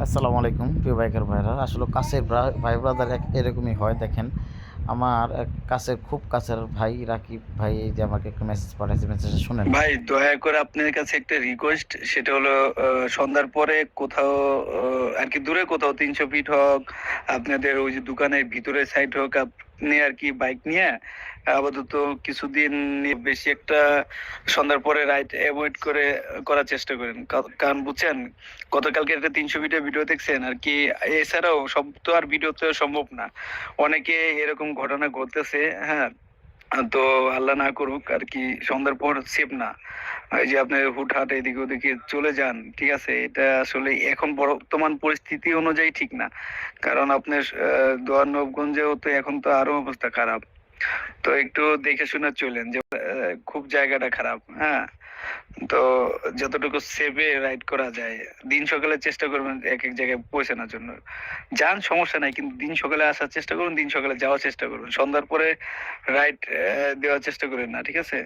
আসসালামু আলাইকুম প্রিয় বাইকার ভাইরা। আসলে কাছের ভাই ব্রাদার এরকমই হয়। দেখেন, আমার এক কাছের খুব কাছের ভাই রাকিব ভাই এই যে আমাকে একটা মেসেজ পাঠাইছে, মেসেজটা শুনেন। ভাই দয়া করে আপনার কাছে একটা রিকোয়েস্ট, সেটা হলো সন্ধ্যার পরে কোথাও আর কি দূরে কোথাও 300 ফিট হোক, আপনাদের ওই যে দোকানের ভিতরের সাইড হোক, আপনি আর কি বাইক নিয়ে আপাতত কিছুদিন বেশি একটা সন্ধ্যার পরে রাইড অ্যাভয়েড করার চেষ্টা করেন। কারণ বুঝছেন, গতকালকে একটা 300 ফিটের ভিডিও দেখছেন আর কি। এছাড়াও সব তো আর ভিডিও তো সম্ভব না, অনেকে এরকম ঘটনা ঘটতেছে। হ্যাঁ, তো আল্লাহ না করুক আর কি, সন্ধ্যার পর সেফ না। এই যে আপনি হুটহাট এদিকে ওদিকে চলে যান, ঠিক আছে, এটা আসলে এখন বর্তমান পরিস্থিতি অনুযায়ী ঠিক না। কারণ আপনার দোয়ারনবগঞ্জেও তো এখন তো আরো অবস্থা খারাপ। তো একটু দেখে শুনে চলেন, যে খুব জায়গাটা খারাপ। হ্যাঁ, তো যতটুকু সেভে রাইড করা যায়, দিন সকালে চেষ্টা করবেন এক এক জায়গায় পৌঁছানোর জন্য। যান, সমস্যা নাই, কিন্তু দিন সকালে আসার চেষ্টা করুন, দিন সকালে যাওয়ার চেষ্টা করুন। সন্ধ্যার পরে রাইড দেওয়ার চেষ্টা করেন না, ঠিক আছে?